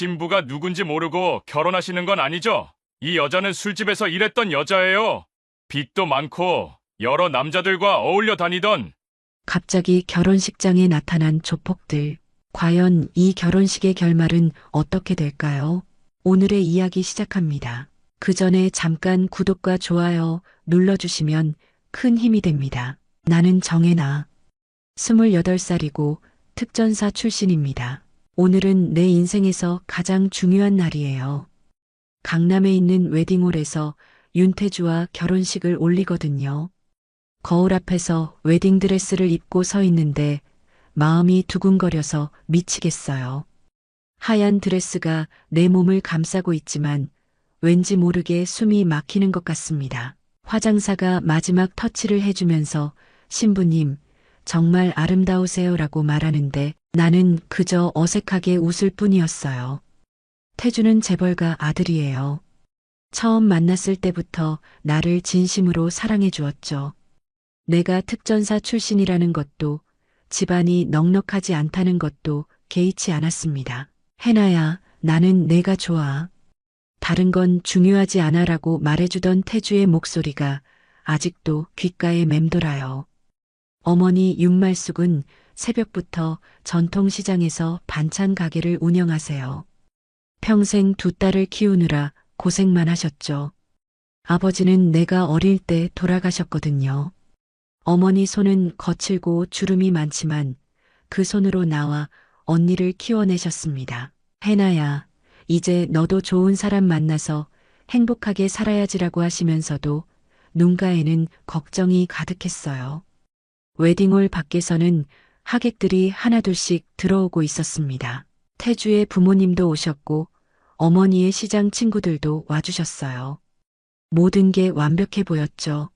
신부가 누군지 모르고 결혼하시는 건 아니죠? 이 여자는 술집에서 일했던 여자예요. 빚도 많고 여러 남자들과 어울려 다니던. 갑자기 결혼식장에 나타난 조폭들. 과연 이 결혼식의 결말은 어떻게 될까요? 오늘의 이야기 시작합니다. 그 전에 잠깐 구독과 좋아요 눌러주시면 큰 힘이 됩니다. 나는 정혜나. 28살이고 특전사 출신입니다. 오늘은 내 인생에서 가장 중요한 날이에요. 강남에 있는 웨딩홀에서 윤태주와 결혼식을 올리거든요. 거울 앞에서 웨딩드레스를 입고 서 있는데 마음이 두근거려서 미치겠어요. 하얀 드레스가 내 몸을 감싸고 있지만 왠지 모르게 숨이 막히는 것 같습니다. 화장사가 마지막 터치를 해주면서 신부님, 정말 아름다우세요라고 말하는데 나는 그저 어색하게 웃을 뿐이었어요. 태주는 재벌가 아들이에요. 처음 만났을 때부터 나를 진심으로 사랑해 주었죠. 내가 특전사 출신이라는 것도 집안이 넉넉하지 않다는 것도 개의치 않았습니다. 해나야, 나는 내가 좋아. 다른 건 중요하지 않아라고 말해주던 태주의 목소리가 아직도 귓가에 맴돌아요. 어머니 윤말숙은 새벽부터 전통시장에서 반찬 가게를 운영하세요. 평생 두 딸을 키우느라 고생만 하셨죠. 아버지는 내가 어릴 때 돌아가셨거든요. 어머니 손은 거칠고 주름이 많지만 그 손으로 나와 언니를 키워내셨습니다. 해나야, 이제 너도 좋은 사람 만나서 행복하게 살아야지라고 하시면서도 눈가에는 걱정이 가득했어요. 웨딩홀 밖에서는 하객들이 하나둘씩 들어오고 있었습니다. 태주의 부모님도 오셨고 어머니의 시장 친구들도 와주셨어요. 모든 게 완벽해 보였죠.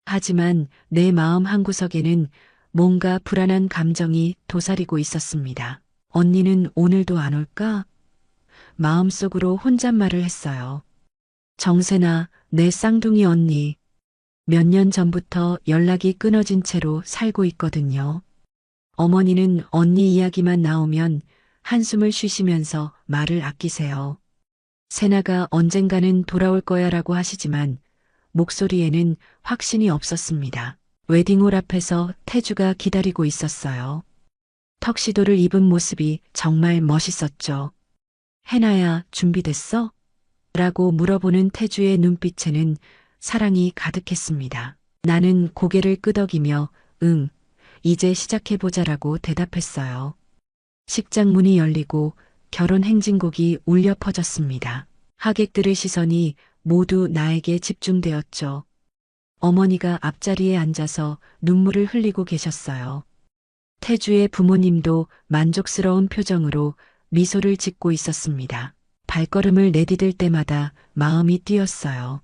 하지만 내 마음 한구석에는 뭔가 불안한 감정이 도사리고 있었습니다. 언니는 오늘도 안 올까? 마음속으로 혼잣말을 했어요. 정세나, 내 쌍둥이 언니. 몇 년 전부터 연락이 끊어진 채로 살고 있거든요. 어머니는 언니 이야기만 나오면 한숨을 쉬시면서 말을 아끼세요. 세나가 언젠가는 돌아올 거야라고 하시지만 목소리에는 확신이 없었습니다. 웨딩홀 앞에서 태주가 기다리고 있었어요. 턱시도를 입은 모습이 정말 멋있었죠. 해나야, 준비됐어? 라고 물어보는 태주의 눈빛에는 사랑이 가득했습니다. 나는 고개를 끄덕이며 응, 이제 시작해보자라고 대답했어요. 식장 문이 열리고 결혼 행진곡이 울려 퍼졌습니다. 하객들의 시선이 모두 나에게 집중되었죠. 어머니가 앞자리에 앉아서 눈물을 흘리고 계셨어요. 태주의 부모님도 만족스러운 표정으로 미소를 짓고 있었습니다. 발걸음을 내디딜 때마다 마음이 뛰었어요.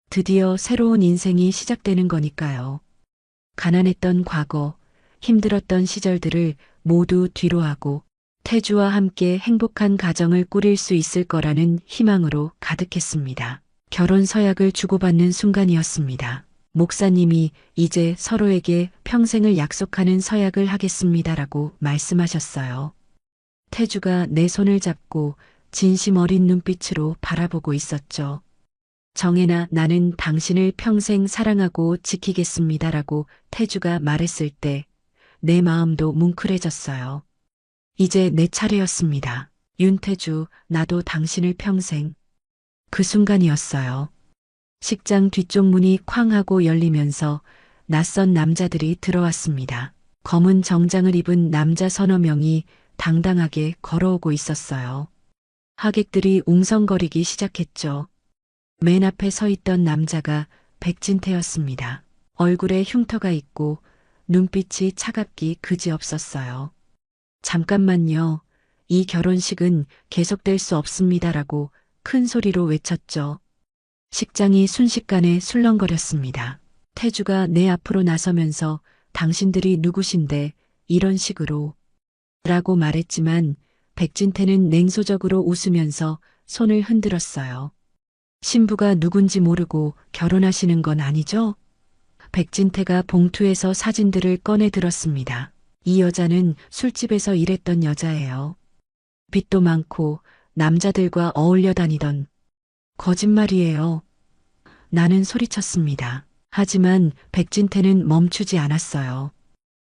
드디어 새로운 인생이 시작되는 거니까요. 가난했던 과거, 힘들었던 시절들을 모두 뒤로하고 태주와 함께 행복한 가정을 꾸릴 수 있을 거라는 희망으로 가득했습니다. 결혼 서약을 주고받는 순간이었습니다. 목사님이 이제 서로에게 평생을 약속하는 서약을 하겠습니다라고 말씀하셨어요. 태주가 내 손을 잡고 진심 어린 눈빛으로 바라보고 있었죠. 정혜나, 나는 당신을 평생 사랑하고 지키겠습니다라고 태주가 말했을 때 내 마음도 뭉클해졌어요. 이제 내 차례였습니다. 윤태주, 나도 당신을 평생. 그 순간이었어요. 식장 뒤쪽 문이 쾅 하고 열리면서 낯선 남자들이 들어왔습니다. 검은 정장을 입은 남자 서너 명이 당당하게 걸어오고 있었어요. 하객들이 웅성거리기 시작했죠. 맨 앞에 서 있던 남자가 백진태였습니다. 얼굴에 흉터가 있고 눈빛이 차갑기 그지없었어요. 잠깐만요. 이 결혼식은 계속될 수 없습니다라고 큰 소리로 외쳤죠. 식장이 순식간에 술렁거렸습니다. 태주가 내 앞으로 나서면서 당신들이 누구신데 이런 식으로 라고 말했지만 백진태는 냉소적으로 웃으면서 손을 흔들었어요. 신부가 누군지 모르고 결혼하시는 건 아니죠? 백진태가 봉투에서 사진들을 꺼내 들었습니다. 이 여자는 술집에서 일했던 여자예요. 빚도 많고 남자들과 어울려 다니던. 거짓말이에요. 나는 소리쳤습니다. 하지만 백진태는 멈추지 않았어요.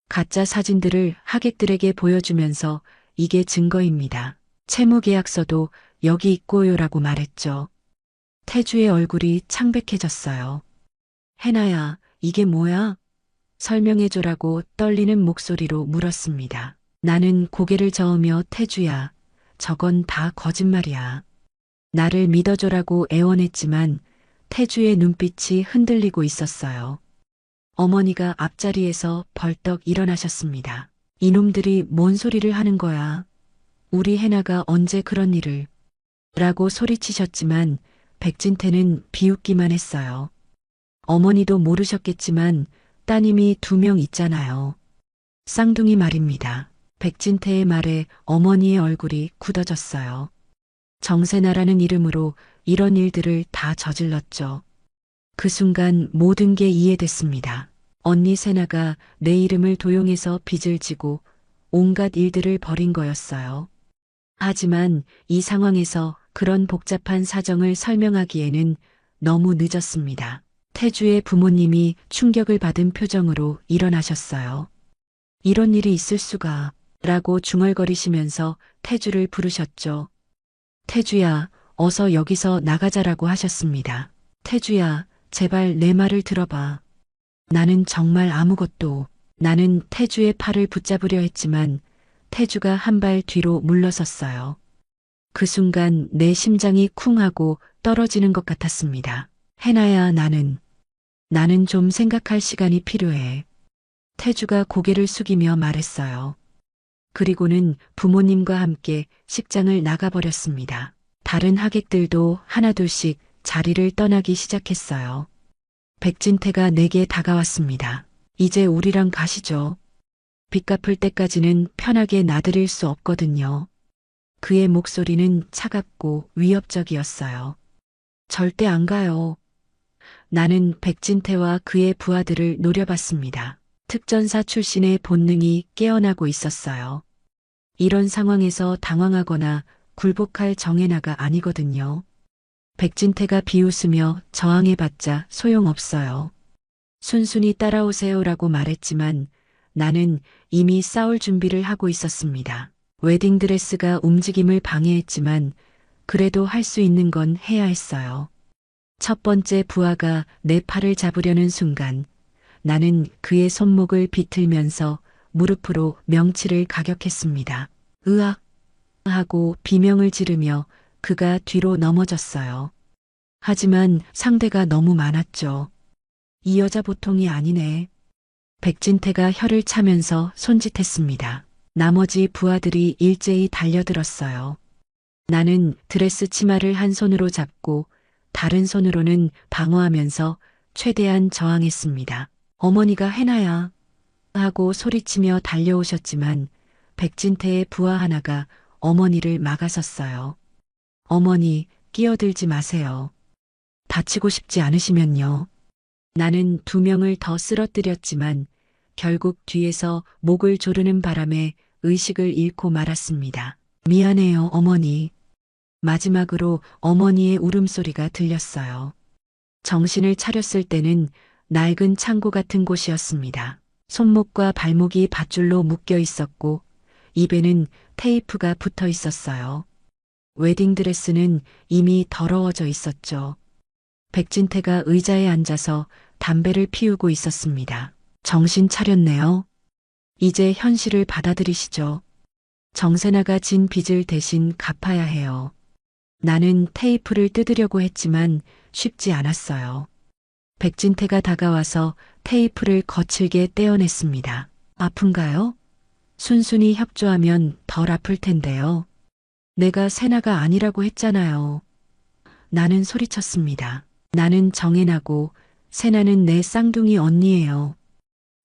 가짜 사진들을 하객들에게 보여주면서 이게 증거입니다. 채무계약서도 여기 있고요라고 말했죠. 태주의 얼굴이 창백해졌어요. 해나야, 이게 뭐야? 설명해줘라고 떨리는 목소리로 물었습니다. 나는 고개를 저으며 태주야, 저건 다 거짓말이야. 나를 믿어줘라고 애원했지만 태주의 눈빛이 흔들리고 있었어요. 어머니가 앞자리에서 벌떡 일어나셨습니다. 이놈들이 뭔 소리를 하는 거야? 우리 해나가 언제 그런 일을? 라고 소리치셨지만 백진태는 비웃기만 했어요. 어머니도 모르셨겠지만 따님이 2명 있잖아요. 쌍둥이 말입니다. 백진태의 말에 어머니의 얼굴이 굳어졌어요. 정세나라는 이름으로 이런 일들을 다 저질렀죠. 그 순간 모든 게 이해됐습니다. 언니 세나가 내 이름을 도용해서 빚을 지고 온갖 일들을 벌인 거였어요. 하지만 이 상황에서 그런 복잡한 사정을 설명하기에는 너무 늦었습니다. 태주의 부모님이 충격을 받은 표정으로 일어나셨어요. 이런 일이 있을 수가, 라고 중얼거리시면서 태주를 부르셨죠. 태주야, 어서 여기서 나가자라고 하셨습니다. 태주야, 제발 내 말을 들어봐. 나는 정말 아무것도. 나는 태주의 팔을 붙잡으려 했지만 태주가 한 발 뒤로 물러섰어요. 그 순간 내 심장이 쿵 하고 떨어지는 것 같았습니다. 해나야, 나는 좀 생각할 시간이 필요해. 태주가 고개를 숙이며 말했어요. 그리고는 부모님과 함께 식장을 나가버렸습니다. 다른 하객들도 하나둘씩 자리를 떠나기 시작했어요. 백진태가 내게 다가왔습니다. 이제 우리랑 가시죠. 빚 갚을 때까지는 편하게 나들일 수 없거든요. 그의 목소리는 차갑고 위협적이었어요. 절대 안 가요. 나는 백진태와 그의 부하들을 노려봤습니다. 특전사 출신의 본능이 깨어나고 있었어요. 이런 상황에서 당황하거나 굴복할 정해나가 아니거든요. 백진태가 비웃으며 저항해봤자 소용없어요. 순순히 따라오세요라고 말했지만 나는 이미 싸울 준비를 하고 있었습니다. 웨딩드레스가 움직임을 방해했지만 그래도 할 수 있는 건 해야 했어요. 첫 번째 부하가 내 팔을 잡으려는 순간 나는 그의 손목을 비틀면서 무릎으로 명치를 가격했습니다. 으악! 하고 비명을 지르며 그가 뒤로 넘어졌어요. 하지만 상대가 너무 많았죠. 이 여자 보통이 아니네. 백진태가 혀를 차면서 손짓했습니다. 나머지 부하들이 일제히 달려들었어요. 나는 드레스 치마를 한 손으로 잡고 다른 손으로는 방어하면서 최대한 저항했습니다. 어머니가 해나야 하고 소리치며 달려오셨지만 백진태의 부하 하나가 어머니를 막아섰어요. 어머니, 끼어들지 마세요. 다치고 싶지 않으시면요. 나는 2명을 더 쓰러뜨렸지만 결국 뒤에서 목을 조르는 바람에 의식을 잃고 말았습니다. 미안해요, 어머니. 마지막으로 어머니의 울음소리가 들렸어요. 정신을 차렸을 때는 낡은 창고 같은 곳이었습니다. 손목과 발목이 밧줄로 묶여 있었고 입에는 테이프가 붙어 있었어요. 웨딩드레스는 이미 더러워져 있었죠. 백진태가 의자에 앉아서 담배를 피우고 있었습니다. 정신 차렸네요. 이제 현실을 받아들이시죠. 정세나가 진 빚을 대신 갚아야 해요. 나는 테이프를 뜯으려고 했지만 쉽지 않았어요. 백진태가 다가와서 테이프를 거칠게 떼어냈습니다. 아픈가요? 순순히 협조하면 덜 아플 텐데요. 내가 세나가 아니라고 했잖아요. 나는 소리쳤습니다. 나는 정해나고 세나는 내 쌍둥이 언니예요.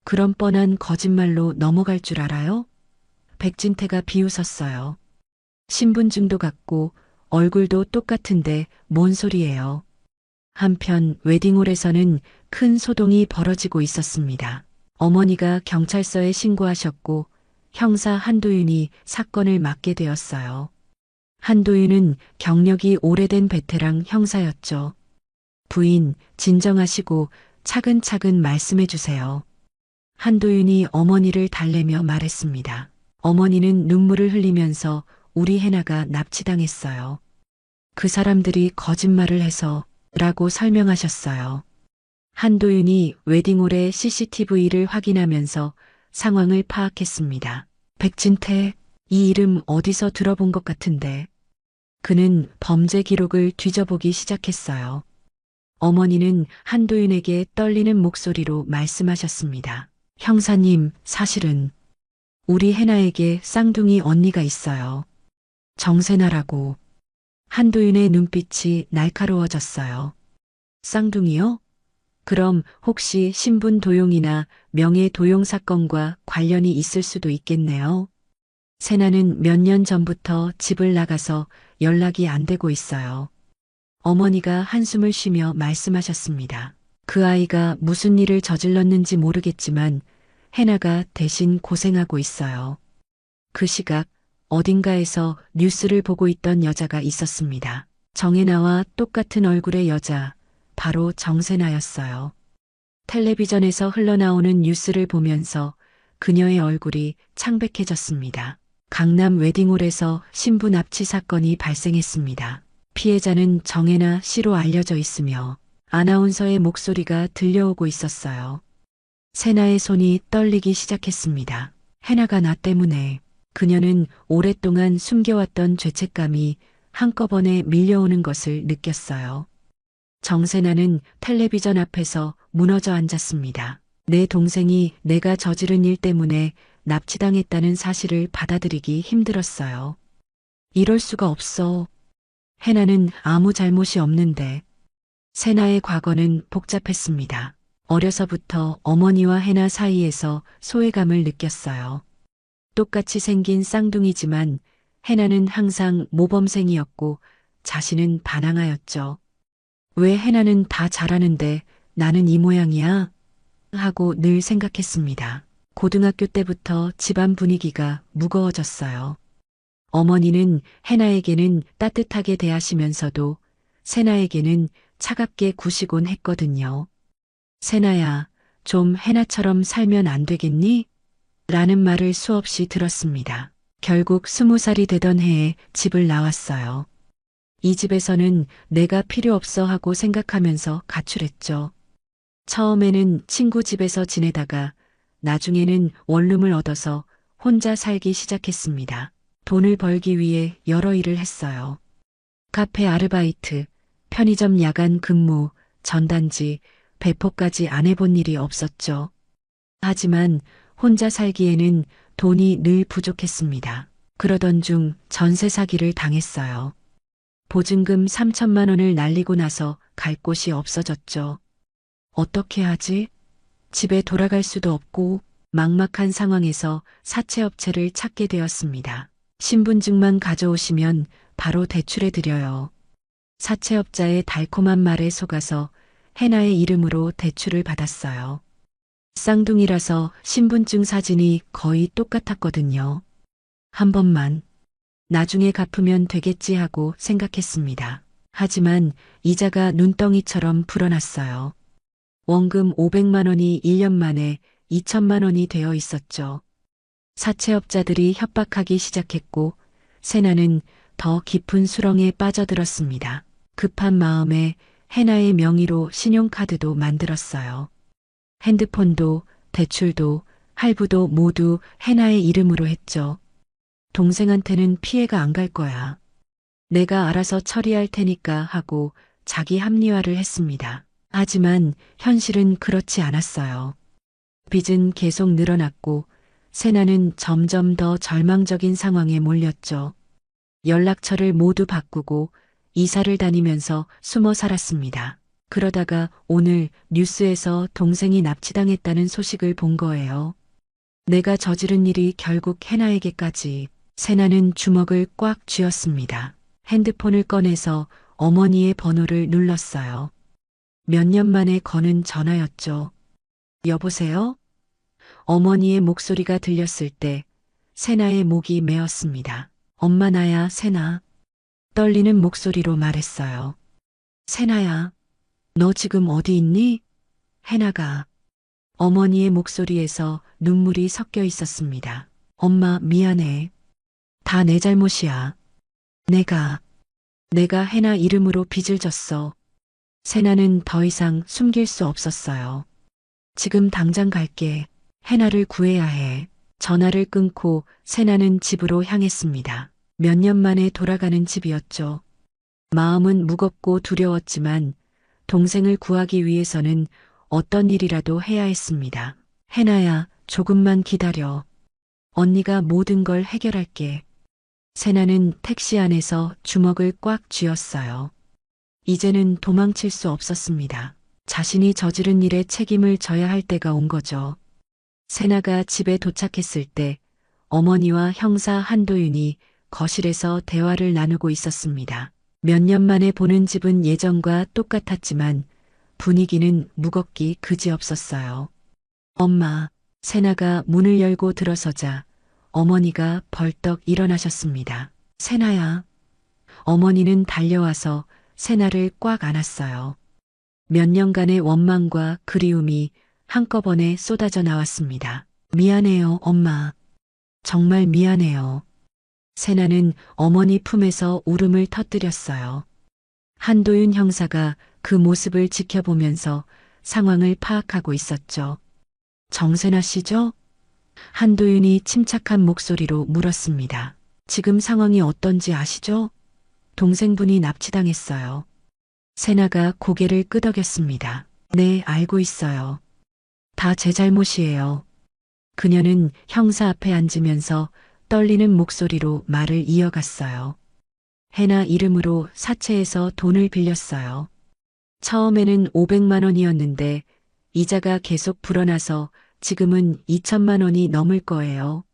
그런 뻔한 거짓말로 넘어갈 줄 알아요? 백진태가 비웃었어요. 신분증도 같고 얼굴도 똑같은데 뭔 소리예요. 한편 웨딩홀에서는 큰 소동이 벌어지고 있었습니다. 어머니가 경찰서에 신고하셨고 형사 한도윤이 사건을 맡게 되었어요. 한도윤은 경력이 오래된 베테랑 형사였죠. 부인, 진정하시고 차근차근 말씀해 주세요. 한도윤이 어머니를 달래며 말했습니다. 어머니는 눈물을 흘리면서 우리 해나가 납치당했어요. 그 사람들이 거짓말을 해서 라고 설명하셨어요. 한도윤이 웨딩홀의 CCTV를 확인하면서 상황을 파악했습니다. 백진태, 이 이름 어디서 들어본 것 같은데. 그는 범죄 기록을 뒤져보기 시작했어요. 어머니는 한도윤에게 떨리는 목소리로 말씀하셨습니다. 형사님, 사실은 우리 해나에게 쌍둥이 언니가 있어요. 정세나라고. 한도윤의 눈빛이 날카로워졌어요. 쌍둥이요? 그럼 혹시 신분 도용이나 명예 도용 사건과 관련이 있을 수도 있겠네요. 세나는 몇 년 전부터 집을 나가서 연락이 안 되고 있어요. 어머니가 한숨을 쉬며 말씀하셨습니다. 그 아이가 무슨 일을 저질렀는지 모르겠지만 해나가 대신 고생하고 있어요. 그 시각 어딘가에서 뉴스를 보고 있던 여자가 있었습니다. 정혜나와 똑같은 얼굴의 여자, 바로 정세나였어요. 텔레비전에서 흘러나오는 뉴스를 보면서 그녀의 얼굴이 창백해졌습니다. 강남 웨딩홀에서 신부 납치 사건이 발생했습니다. 피해자는 정혜나 씨로 알려져 있으며 아나운서의 목소리가 들려오고 있었어요. 세나의 손이 떨리기 시작했습니다. 해나가 나 때문에. 그녀는 오랫동안 숨겨왔던 죄책감이 한꺼번에 밀려오는 것을 느꼈어요. 정세나는 텔레비전 앞에서 무너져 앉았습니다. 내 동생이 내가 저지른 일 때문에 납치당했다는 사실을 받아들이기 힘들었어요. 이럴 수가 없어. 해나는 아무 잘못이 없는데. 세나의 과거는 복잡했습니다. 어려서부터 어머니와 해나 사이에서 소외감을 느꼈어요. 똑같이 생긴 쌍둥이지만 해나는 항상 모범생이었고 자신은 반항아였죠. 왜 해나는 다 잘하는데 나는 이 모양이야? 하고 늘 생각했습니다. 고등학교 때부터 집안 분위기가 무거워졌어요. 어머니는 해나에게는 따뜻하게 대하시면서도 세나에게는 차갑게 구시곤 했거든요. 세나야, 좀 해나처럼 살면 안 되겠니? 라는 말을 수없이 들었습니다. 결국 20살이 되던 해에 집을 나왔어요. 이 집에서는 내가 필요 없어 하고 생각하면서 가출했죠. 처음에는 친구 집에서 지내다가 나중에는 원룸을 얻어서 혼자 살기 시작했습니다. 돈을 벌기 위해 여러 일을 했어요. 카페 아르바이트, 편의점 야간 근무, 전단지, 배포까지 안 해본 일이 없었죠. 하지만 혼자 살기에는 돈이 늘 부족했습니다. 그러던 중 전세 사기를 당했어요. 보증금 3천만 원을 날리고 나서 갈 곳이 없어졌죠. 어떻게 하지? 집에 돌아갈 수도 없고 막막한 상황에서 사채업체를 찾게 되었습니다. 신분증만 가져오시면 바로 대출해 드려요. 사채업자의 달콤한 말에 속아서 해나의 이름으로 대출을 받았어요. 쌍둥이라서 신분증 사진이 거의 똑같았거든요. 한 번만, 나중에 갚으면 되겠지 하고 생각했습니다. 하지만 이자가 눈덩이처럼 불어났어요. 원금 500만 원이 1년 만에 2천만 원이 되어 있었죠. 사채업자들이 협박하기 시작했고 세나는 더 깊은 수렁에 빠져들었습니다. 급한 마음에 해나의 명의로 신용카드도 만들었어요. 핸드폰도 대출도 할부도 모두 해나의 이름으로 했죠. 동생한테는 피해가 안 갈 거야. 내가 알아서 처리할 테니까 하고 자기 합리화를 했습니다. 하지만 현실은 그렇지 않았어요. 빚은 계속 늘어났고 세나는 점점 더 절망적인 상황에 몰렸죠. 연락처를 모두 바꾸고 이사를 다니면서 숨어 살았습니다. 그러다가 오늘 뉴스에서 동생이 납치당했다는 소식을 본 거예요. 내가 저지른 일이 결국 해나에게까지. 세나는 주먹을 꽉 쥐었습니다. 핸드폰을 꺼내서 어머니의 번호를 눌렀어요. 몇 년 만에 거는 전화였죠. 여보세요? 어머니의 목소리가 들렸을 때 세나의 목이 메었습니다. 엄마 나야, 세나. 떨리는 목소리로 말했어요. 세나야, 너 지금 어디 있니? 해나가 어머니의 목소리에서 눈물이 섞여 있었습니다. 엄마, 미안해. 다 내 잘못이야. 내가 해나 이름으로 빚을 졌어. 세나는 더 이상 숨길 수 없었어요. 지금 당장 갈게. 해나를 구해야 해. 전화를 끊고 세나는 집으로 향했습니다. 몇 년 만에 돌아가는 집이었죠. 마음은 무겁고 두려웠지만 동생을 구하기 위해서는 어떤 일이라도 해야 했습니다. 해나야, 조금만 기다려. 언니가 모든 걸 해결할게. 세나는 택시 안에서 주먹을 꽉 쥐었어요. 이제는 도망칠 수 없었습니다. 자신이 저지른 일에 책임을 져야 할 때가 온 거죠. 세나가 집에 도착했을 때 어머니와 형사 한도윤이 거실에서 대화를 나누고 있었습니다. 몇 년 만에 보는 집은 예전과 똑같았지만 분위기는 무겁기 그지없었어요. 엄마, 세나가 문을 열고 들어서자 어머니가 벌떡 일어나셨습니다. 세나야. 어머니는 달려와서 세나를 꽉 안았어요. 몇 년간의 원망과 그리움이 한꺼번에 쏟아져 나왔습니다. 미안해요, 엄마. 정말 미안해요. 세나는 어머니 품에서 울음을 터뜨렸어요. 한도윤 형사가 그 모습을 지켜보면서 상황을 파악하고 있었죠. 정세나 씨죠? 한도윤이 침착한 목소리로 물었습니다. 지금 상황이 어떤지 아시죠? 동생분이 납치당했어요. 세나가 고개를 끄덕였습니다. 네, 알고 있어요. 다 제 잘못이에요. 그녀는 형사 앞에 앉으면서 떨리는 목소리로 말을 이어갔어요. 해나 이름으로 사채에서 돈을 빌렸어요. 처음에는 500만 원이었는데 이자가 계속 불어나서 지금은 2천만 원이 넘을 거예요.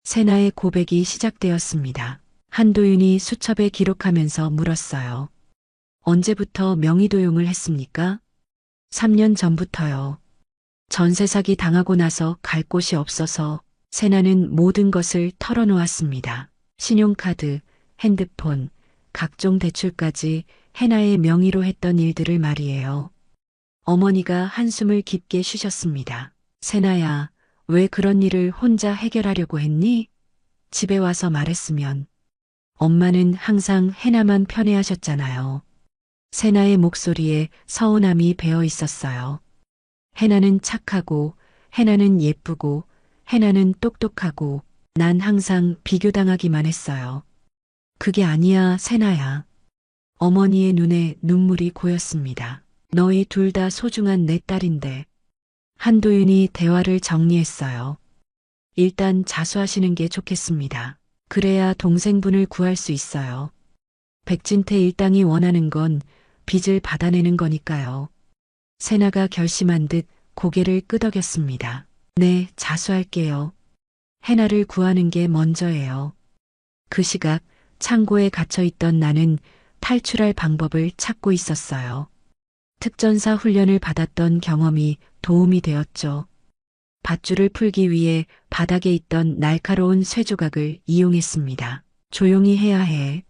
세나의 고백이 시작되었습니다. 한도윤이 수첩에 기록하면서 물었어요. 언제부터 명의도용을 했습니까? 3년 전부터요. 전세 사기 당하고 나서 갈 곳이 없어서 세나는 모든 것을 털어놓았습니다. 신용카드, 핸드폰, 각종 대출까지 해나의 명의로 했던 일들을 말이에요. 어머니가 한숨을 깊게 쉬셨습니다. 세나야, 왜 그런 일을 혼자 해결하려고 했니? 집에 와서 말했으면. 엄마는 항상 해나만 편애하셨잖아요. 세나의 목소리에 서운함이 배어 있었어요. 해나는 착하고, 해나는 예쁘고, 해나는 똑똑하고, 난 항상 비교당하기만 했어요. 그게 아니야, 세나야. 어머니의 눈에 눈물이 고였습니다. 너희 둘 다 소중한 내 딸인데. 한도윤이 대화를 정리했어요. 일단 자수하시는 게 좋겠습니다. 그래야 동생분을 구할 수 있어요. 백진태 일당이 원하는 건 빚을 받아내는 거니까요. 세나가 결심한 듯 고개를 끄덕였습니다. 네, 자수할게요. 해나를 구하는 게 먼저예요. 그 시각 창고에 갇혀있던 나는 탈출할 방법을 찾고 있었어요. 특전사 훈련을 받았던 경험이 도움이 되었죠. 밧줄을 풀기 위해 바닥에 있던 날카로운 쇠조각을 이용했습니다. 조용히 해야 해.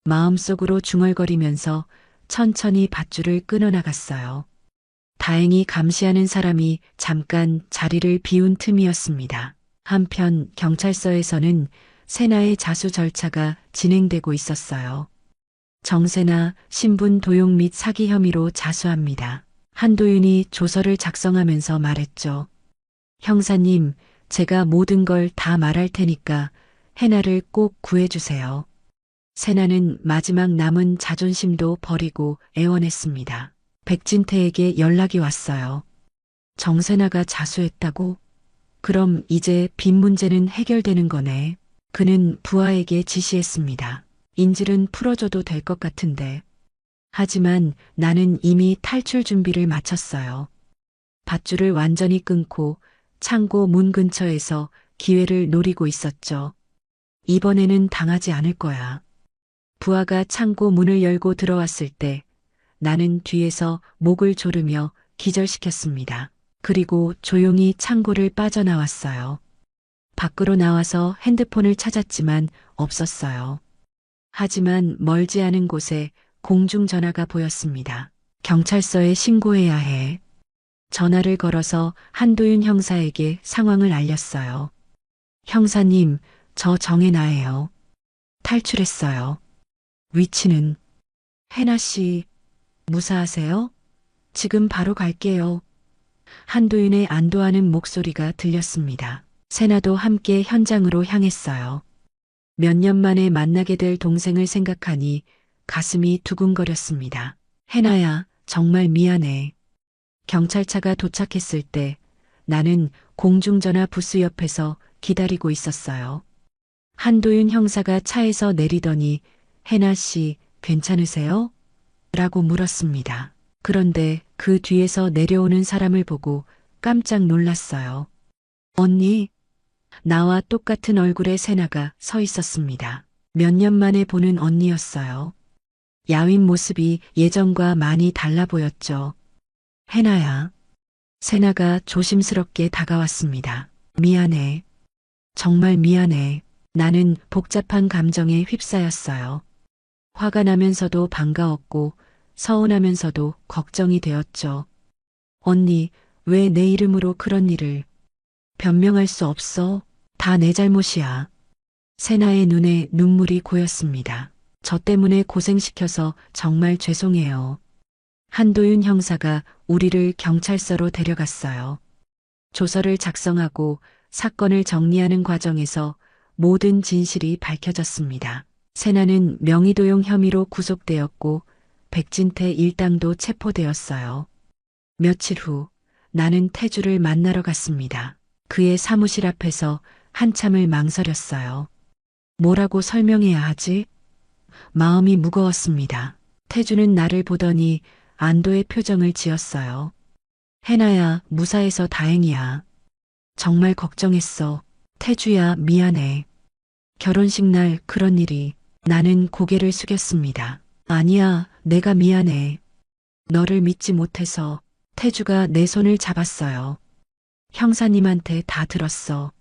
마음속으로 중얼거리면서 천천히 밧줄을 끊어나갔어요. 다행히 감시하는 사람이 잠깐 자리를 비운 틈이었습니다. 한편 경찰서에서는 세나의 자수 절차가 진행되고 있었어요. 정세나 신분 도용 및 사기 혐의로 자수합니다. 한도윤이 조서를 작성하면서 말했죠. 형사님, 제가 모든 걸 다 말할 테니까 해나를 꼭 구해주세요. 세나는 마지막 남은 자존심도 버리고 애원했습니다. 백진태에게 연락이 왔어요. 정세나가 자수했다고? 그럼 이제 빚 문제는 해결되는 거네. 그는 부하에게 지시했습니다. 인질은 풀어줘도 될 것 같은데. 하지만 나는 이미 탈출 준비를 마쳤어요. 밧줄을 완전히 끊고 창고 문 근처에서 기회를 노리고 있었죠. 이번에는 당하지 않을 거야. 부하가 창고 문을 열고 들어왔을 때 나는 뒤에서 목을 조르며 기절시켰습니다. 그리고 조용히 창고를 빠져나왔어요. 밖으로 나와서 핸드폰을 찾았지만 없었어요. 하지만 멀지 않은 곳에 공중전화가 보였습니다. 경찰서에 신고해야 해. 전화를 걸어서 한도윤 형사에게 상황을 알렸어요. 형사님, 저 정혜나예요. 탈출했어요. 위치는? 해나 씨, 무사하세요? 지금 바로 갈게요. 한도윤의 안도하는 목소리가 들렸습니다. 세나도 함께 현장으로 향했어요. 몇 년 만에 만나게 될 동생을 생각하니 가슴이 두근거렸습니다. 해나야, 정말 미안해. 경찰차가 도착했을 때 나는 공중전화 부스 옆에서 기다리고 있었어요. 한도윤 형사가 차에서 내리더니 해나 씨, 괜찮으세요? 라고 물었습니다. 그런데 그 뒤에서 내려오는 사람을 보고 깜짝 놀랐어요. 언니, 나와 똑같은 얼굴의 세나가 서 있었습니다. 몇 년 만에 보는 언니였어요. 야윈 모습이 예전과 많이 달라 보였죠. 해나야. 세나가 조심스럽게 다가왔습니다. 미안해. 정말 미안해. 나는 복잡한 감정에 휩싸였어요. 화가 나면서도 반가웠고 서운하면서도 걱정이 되었죠. 언니, 왜 내 이름으로 그런 일을? 변명할 수 없어. 다 내 잘못이야. 세나의 눈에 눈물이 고였습니다. 저 때문에 고생시켜서 정말 죄송해요. 한도윤 형사가 우리를 경찰서로 데려갔어요. 조서를 작성하고 사건을 정리하는 과정에서 모든 진실이 밝혀졌습니다. 세나는 명의도용 혐의로 구속되었고 백진태 일당도 체포되었어요. 며칠 후 나는 태주를 만나러 갔습니다. 그의 사무실 앞에서 한참을 망설였어요. 뭐라고 설명해야 하지? 마음이 무거웠습니다. 태주는 나를 보더니 안도의 표정을 지었어요. 해나야, 무사해서 다행이야. 정말 걱정했어. 태주야, 미안해. 결혼식 날 그런 일이. 나는 고개를 숙였습니다. 아니야, 내가 미안해. 너를 믿지 못해서. 태주가 내 손을 잡았어요. 형사님한테 다 들었어.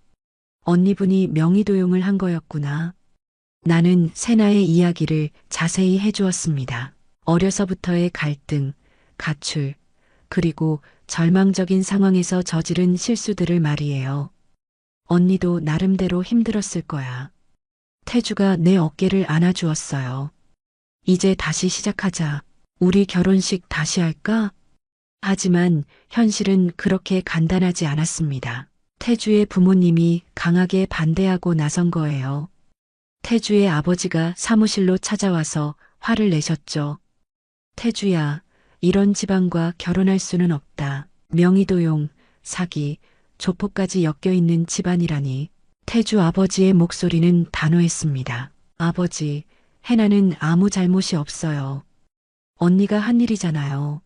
언니분이 명의도용을 한 거였구나. 나는 세나의 이야기를 자세히 해주었습니다. 어려서부터의 갈등, 가출, 그리고 절망적인 상황에서 저지른 실수들을 말이에요. 언니도 나름대로 힘들었을 거야. 태주가 내 어깨를 안아주었어요. 이제 다시 시작하자. 우리 결혼식 다시 할까? 하지만 현실은 그렇게 간단하지 않았습니다. 태주의 부모님이 강하게 반대하고 나선 거예요. 태주의 아버지가 사무실로 찾아와서 화를 내셨죠. 태주야, 이런 집안과 결혼할 수는 없다. 명의도용, 사기, 조폭까지 엮여있는 집안이라니. 태주 아버지의 목소리는 단호했습니다. 아버지, 해나는 아무 잘못이 없어요. 언니가 한 일이잖아요.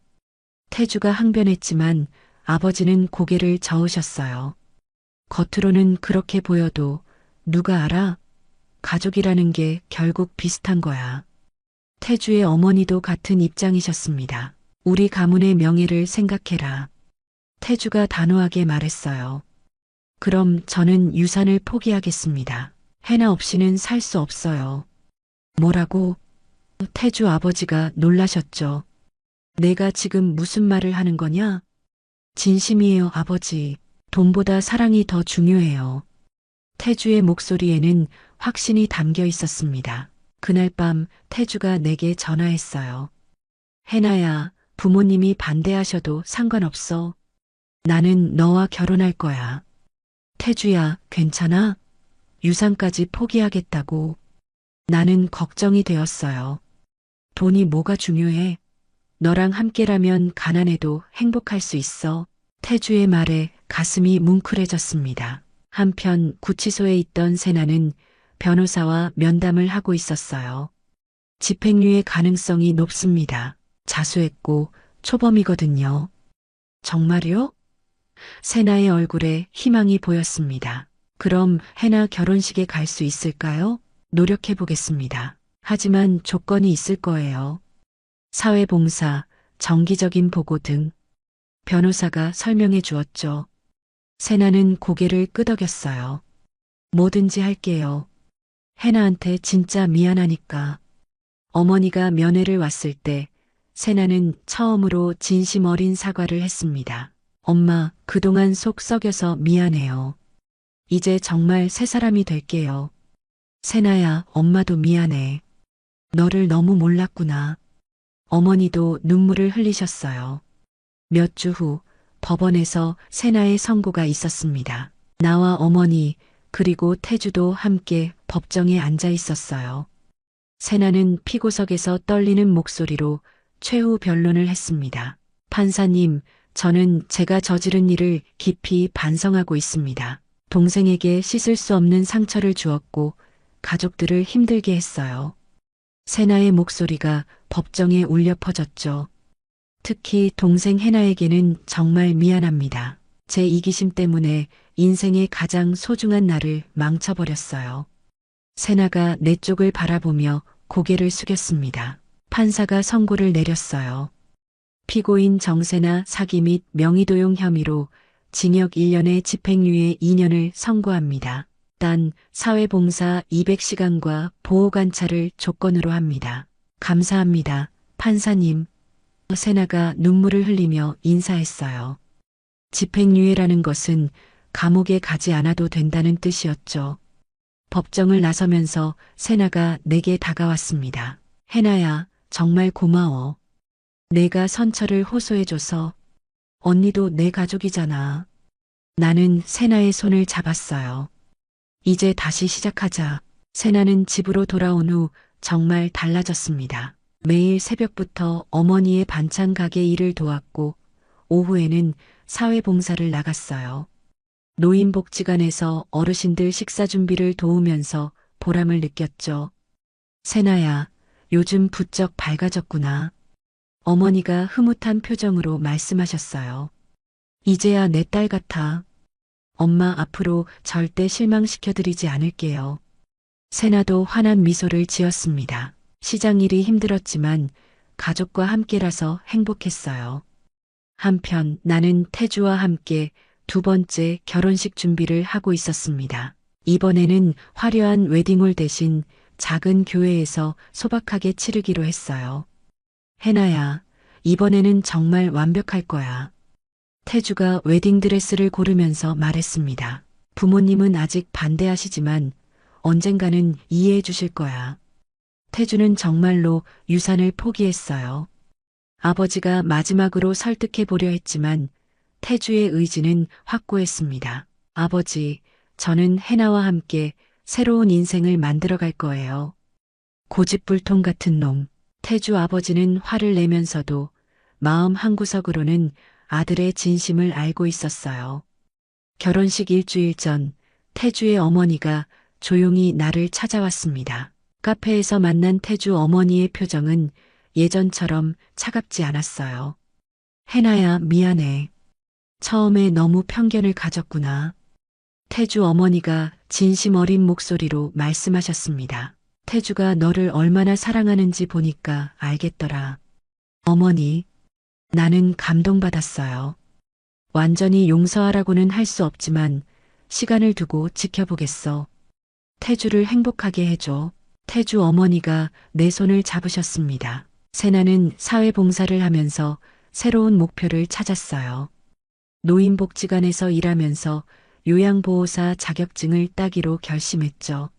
태주가 항변했지만 아버지는 고개를 저으셨어요. 겉으로는 그렇게 보여도 누가 알아? 가족이라는 게 결국 비슷한 거야. 태주의 어머니도 같은 입장이셨습니다. 우리 가문의 명예를 생각해라. 태주가 단호하게 말했어요. 그럼 저는 유산을 포기하겠습니다. 해나 없이는 살 수 없어요. 뭐라고? 태주 아버지가 놀라셨죠. 내가 지금 무슨 말을 하는 거냐? 진심이에요, 아버지. 돈보다 사랑이 더 중요해요. 태주의 목소리에는 확신이 담겨 있었습니다. 그날 밤 태주가 내게 전화했어요. 해나야, 부모님이 반대하셔도 상관없어. 나는 너와 결혼할 거야. 태주야, 괜찮아? 유산까지 포기하겠다고. 나는 걱정이 되었어요. 돈이 뭐가 중요해? 너랑 함께라면 가난해도 행복할 수 있어. 태주의 말에 가슴이 뭉클해졌습니다. 한편 구치소에 있던 세나는 변호사와 면담을 하고 있었어요. 집행유예 가능성이 높습니다. 자수했고 초범이거든요. 정말요? 세나의 얼굴에 희망이 보였습니다. 그럼 해나 결혼식에 갈 수 있을까요? 노력해 보겠습니다. 하지만 조건이 있을 거예요. 사회봉사, 정기적인 보고 등. 변호사가 설명해 주었죠. 세나는 고개를 끄덕였어요. 뭐든지 할게요. 해나한테 진짜 미안하니까. 어머니가 면회를 왔을 때 세나는 처음으로 진심 어린 사과를 했습니다. 엄마, 그동안 속 썩여서 미안해요. 이제 정말 새 사람이 될게요. 세나야, 엄마도 미안해. 너를 너무 몰랐구나. 어머니도 눈물을 흘리셨어요. 몇 주 후 법원에서 세나의 선고가 있었습니다. 나와 어머니 그리고 태주도 함께 법정에 앉아 있었어요. 세나는 피고석에서 떨리는 목소리로 최후 변론을 했습니다. 판사님, 저는 제가 저지른 일을 깊이 반성하고 있습니다. 동생에게 씻을 수 없는 상처를 주었고 가족들을 힘들게 했어요. 세나의 목소리가 법정에 울려 퍼졌죠. 특히 동생 해나에게는 정말 미안합니다. 제 이기심 때문에 인생의 가장 소중한 날을 망쳐버렸어요. 세나가 내 쪽을 바라보며 고개를 숙였습니다. 판사가 선고를 내렸어요. 피고인 정세나 사기 및 명의도용 혐의로 징역 1년에 집행유예 2년을 선고합니다. 단 사회봉사 200시간과 보호관찰을 조건으로 합니다. 감사합니다, 판사님. 세나가 눈물을 흘리며 인사했어요. 집행유예라는 것은 감옥에 가지 않아도 된다는 뜻이었죠. 법정을 나서면서 세나가 내게 다가왔습니다. 해나야, 정말 고마워. 내가 선처를 호소해줘서. 언니도 내 가족이잖아. 나는 세나의 손을 잡았어요. 이제 다시 시작하자. 세나는 집으로 돌아온 후 정말 달라졌습니다. 매일 새벽부터 어머니의 반찬 가게 일을 도왔고 오후에는 사회봉사를 나갔어요. 노인복지관에서 어르신들 식사 준비를 도우면서 보람을 느꼈죠. 세나야, 요즘 부쩍 밝아졌구나. 어머니가 흐뭇한 표정으로 말씀하셨어요. 이제야 내 딸 같아. 엄마 앞으로 절대 실망시켜드리지 않을게요. 세나도 환한 미소를 지었습니다. 시장 일이 힘들었지만 가족과 함께라서 행복했어요. 한편 나는 태주와 함께 두 번째 결혼식 준비를 하고 있었습니다. 이번에는 화려한 웨딩홀 대신 작은 교회에서 소박하게 치르기로 했어요. 해나야, 이번에는 정말 완벽할 거야. 태주가 웨딩드레스를 고르면서 말했습니다. 부모님은 아직 반대하시지만 언젠가는 이해해 주실 거야. 태주는 정말로 유산을 포기했어요. 아버지가 마지막으로 설득해 보려 했지만 태주의 의지는 확고했습니다. 아버지, 저는 해나와 함께 새로운 인생을 만들어 갈 거예요. 고집불통 같은 놈. 태주 아버지는 화를 내면서도 마음 한구석으로는 아들의 진심을 알고 있었어요. 결혼식 일주일 전 태주의 어머니가 조용히 나를 찾아왔습니다. 카페에서 만난 태주 어머니의 표정은 예전처럼 차갑지 않았어요. 해나야, 미안해. 처음에 너무 편견을 가졌구나. 태주 어머니가 진심 어린 목소리로 말씀하셨습니다. 태주가 너를 얼마나 사랑하는지 보니까 알겠더라. 어머니, 나는 감동받았어요. 완전히 용서하라고는 할 수 없지만 시간을 두고 지켜보겠어. 태주를 행복하게 해줘. 태주 어머니가 내 손을 잡으셨습니다. 세나는 사회봉사를 하면서 새로운 목표를 찾았어요. 노인복지관에서 일하면서 요양보호사 자격증을 따기로 결심했죠.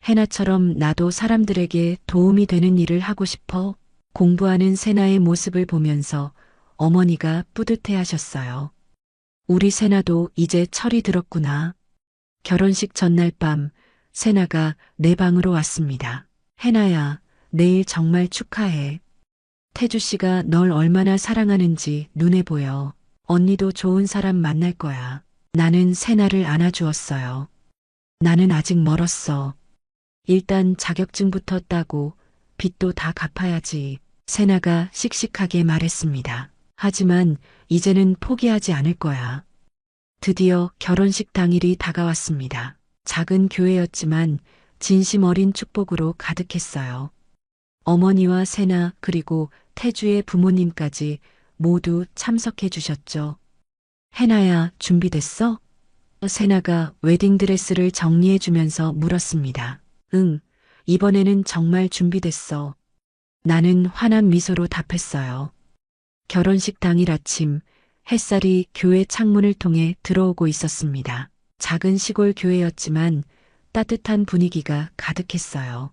해나처럼 나도 사람들에게 도움이 되는 일을 하고 싶어. 공부하는 세나의 모습을 보면서 어머니가 뿌듯해 하셨어요. 우리 세나도 이제 철이 들었구나. 결혼식 전날 밤 세나가 내 방으로 왔습니다. 해나야, 내일 정말 축하해. 태주 씨가 널 얼마나 사랑하는지 눈에 보여. 언니도 좋은 사람 만날 거야. 나는 세나를 안아주었어요. 나는 아직 멀었어. 일단 자격증부터 따고 빚도 다 갚아야지. 세나가 씩씩하게 말했습니다. 하지만 이제는 포기하지 않을 거야. 드디어 결혼식 당일이 다가왔습니다. 작은 교회였지만 진심 어린 축복으로 가득했어요. 어머니와 세나 그리고 태주의 부모님까지 모두 참석해 주셨죠. 해나야, 준비됐어? 세나가 웨딩드레스를 정리해 주면서 물었습니다. 응, 이번에는 정말 준비됐어. 나는 환한 미소로 답했어요. 결혼식 당일 아침, 햇살이 교회 창문을 통해 들어오고 있었습니다. 작은 시골 교회였지만 따뜻한 분위기가 가득했어요.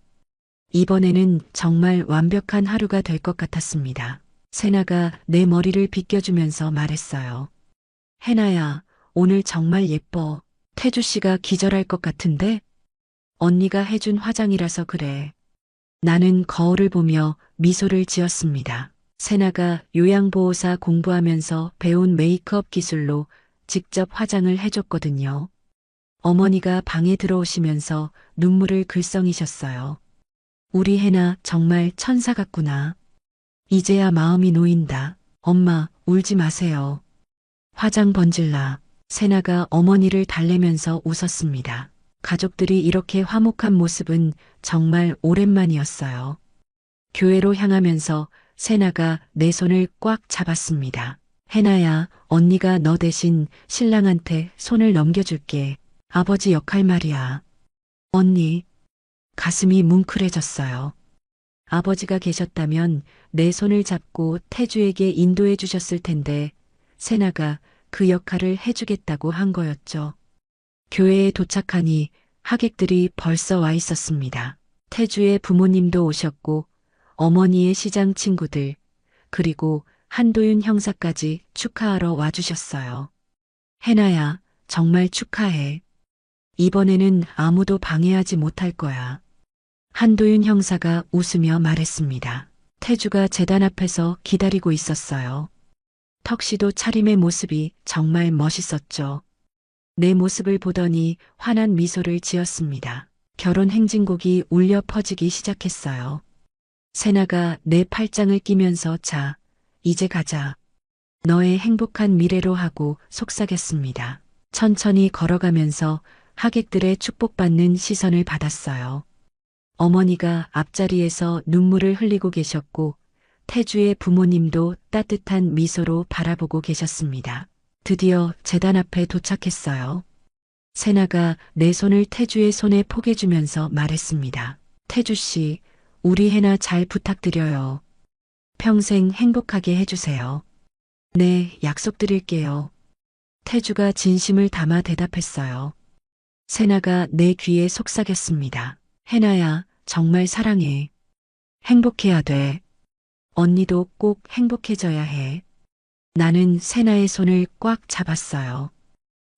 이번에는 정말 완벽한 하루가 될 것 같았습니다. 세나가 내 머리를 빗겨주면서 말했어요. 해나야, 오늘 정말 예뻐. 태주 씨가 기절할 것 같은데? 언니가 해준 화장이라서 그래. 나는 거울을 보며 미소를 지었습니다. 세나가 요양보호사 공부하면서 배운 메이크업 기술로 직접 화장을 해줬거든요. 어머니가 방에 들어오시면서 눈물을 글썽이셨어요. 우리 해나 정말 천사 같구나. 이제야 마음이 놓인다. 엄마, 울지 마세요. 화장 번질나. 세나가 어머니를 달래면서 웃었습니다. 가족들이 이렇게 화목한 모습은 정말 오랜만이었어요. 교회로 향하면서 세나가 내 손을 꽉 잡았습니다. 해나야, 언니가 너 대신 신랑한테 손을 넘겨줄게. 아버지 역할 말이야. 언니, 가슴이 뭉클해졌어요. 아버지가 계셨다면 내 손을 잡고 태주에게 인도해 주셨을 텐데 세나가 그 역할을 해주겠다고 한 거였죠. 교회에 도착하니 하객들이 벌써 와 있었습니다. 태주의 부모님도 오셨고 어머니의 시장 친구들 그리고 한도윤 형사까지 축하하러 와주셨어요. 해나야, 정말 축하해. 이번에는 아무도 방해하지 못할 거야. 한도윤 형사가 웃으며 말했습니다. 태주가 제단 앞에서 기다리고 있었어요. 턱시도 차림의 모습이 정말 멋있었죠. 내 모습을 보더니 환한 미소를 지었습니다. 결혼 행진곡이 울려 퍼지기 시작했어요. 세나가 내 팔짱을 끼면서 자, 이제 가자. 너의 행복한 미래로 하고 속삭였습니다. 천천히 걸어가면서 하객들의 축복받는 시선을 받았어요. 어머니가 앞자리에서 눈물을 흘리고 계셨고 태주의 부모님도 따뜻한 미소로 바라보고 계셨습니다. 드디어 제단 앞에 도착했어요. 세나가 내 손을 태주의 손에 포개주면서 말했습니다. 태주 씨, 우리 해나 잘 부탁드려요. 평생 행복하게 해주세요. 네, 약속드릴게요. 태주가 진심을 담아 대답했어요. 세나가 내 귀에 속삭였습니다. 해나야, 정말 사랑해. 행복해야 돼. 언니도 꼭 행복해져야 해. 나는 세나의 손을 꽉 잡았어요.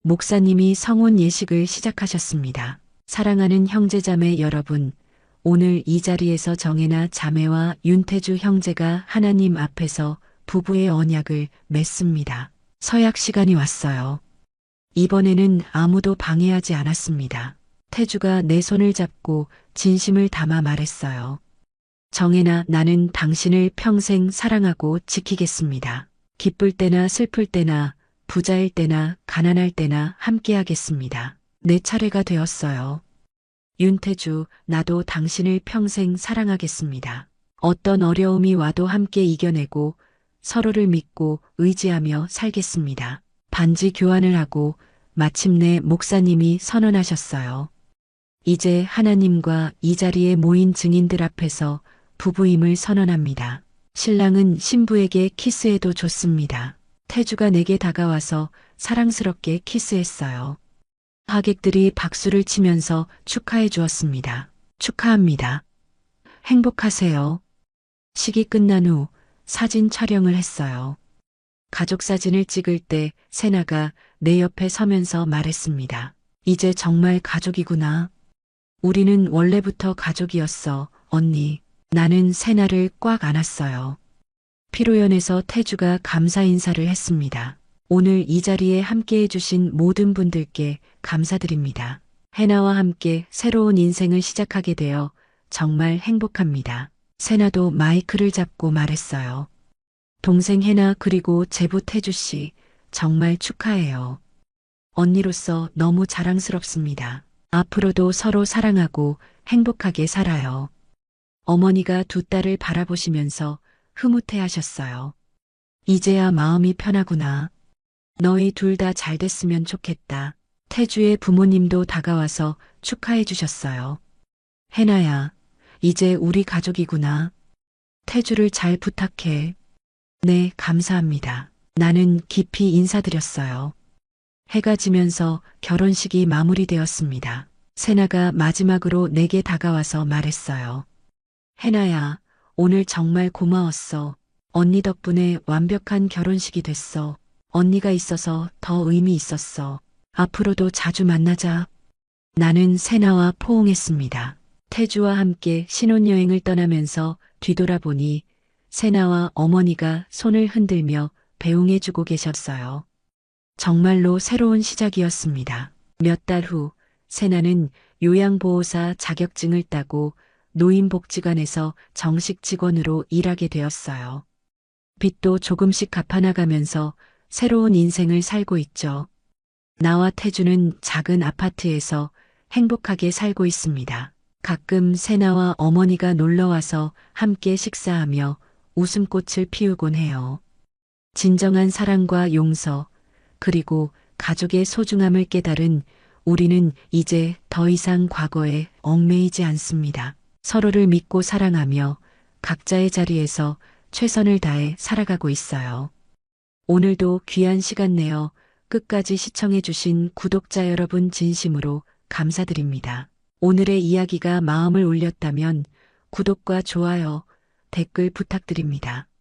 목사님이 성혼 예식을 시작하셨습니다. 사랑하는 형제자매 여러분, 오늘 이 자리에서 정혜나 자매와 윤태주 형제가 하나님 앞에서 부부의 언약을 맺습니다. 서약 시간이 왔어요. 이번에는 아무도 방해하지 않았습니다. 태주가 내 손을 잡고 진심을 담아 말했어요. 정혜나, 나는 당신을 평생 사랑하고 지키겠습니다. 기쁠 때나 슬플 때나 부자일 때나 가난할 때나 함께하겠습니다. 내 차례가 되었어요. 윤태주, 나도 당신을 평생 사랑하겠습니다. 어떤 어려움이 와도 함께 이겨내고 서로를 믿고 의지하며 살겠습니다. 반지 교환을 하고 마침내 목사님이 선언하셨어요. 이제 하나님과 이 자리에 모인 증인들 앞에서 부부임을 선언합니다. 신랑은 신부에게 키스해도 좋습니다. 태주가 내게 다가와서 사랑스럽게 키스했어요. 하객들이 박수를 치면서 축하해 주었습니다. 축하합니다. 행복하세요. 식이 끝난 후 사진 촬영을 했어요. 가족 사진을 찍을 때 세나가 내 옆에 서면서 말했습니다. 이제 정말 가족이구나. 우리는 원래부터 가족이었어, 언니. 나는 세나를 꽉 안았어요. 피로연에서 태주가 감사 인사를 했습니다. 오늘 이 자리에 함께 해주신 모든 분들께 감사드립니다. 해나와 함께 새로운 인생을 시작하게 되어 정말 행복합니다. 세나도 마이크를 잡고 말했어요. 동생 해나 그리고 제부 태주 씨, 정말 축하해요. 언니로서 너무 자랑스럽습니다. 앞으로도 서로 사랑하고 행복하게 살아요. 어머니가 두 딸을 바라보시면서 흐뭇해 하셨어요. 이제야 마음이 편하구나. 너희 둘 다 잘 됐으면 좋겠다. 태주의 부모님도 다가와서 축하해 주셨어요. 해나야, 이제 우리 가족이구나. 태주를 잘 부탁해. 네, 감사합니다. 나는 깊이 인사드렸어요. 해가 지면서 결혼식이 마무리되었습니다. 세나가 마지막으로 내게 다가와서 말했어요. 해나야, 오늘 정말 고마웠어. 언니 덕분에 완벽한 결혼식이 됐어. 언니가 있어서 더 의미 있었어. 앞으로도 자주 만나자. 나는 세나와 포옹했습니다. 태주와 함께 신혼여행을 떠나면서 뒤돌아보니 세나와 어머니가 손을 흔들며 배웅해주고 계셨어요. 정말로 새로운 시작이었습니다. 몇 달 후 세나는 요양보호사 자격증을 따고 노인복지관에서 정식 직원으로 일하게 되었어요. 빚도 조금씩 갚아나가면서 새로운 인생을 살고 있죠. 나와 태주는 작은 아파트에서 행복하게 살고 있습니다. 가끔 세나와 어머니가 놀러와서 함께 식사하며 웃음꽃을 피우곤 해요. 진정한 사랑과 용서, 그리고 가족의 소중함을 깨달은 우리는 이제 더 이상 과거에 얽매이지 않습니다. 서로를 믿고 사랑하며 각자의 자리에서 최선을 다해 살아가고 있어요. 오늘도 귀한 시간 내어 끝까지 시청해주신 구독자 여러분 진심으로 감사드립니다. 오늘의 이야기가 마음을 울렸다면 구독과 좋아요, 댓글 부탁드립니다.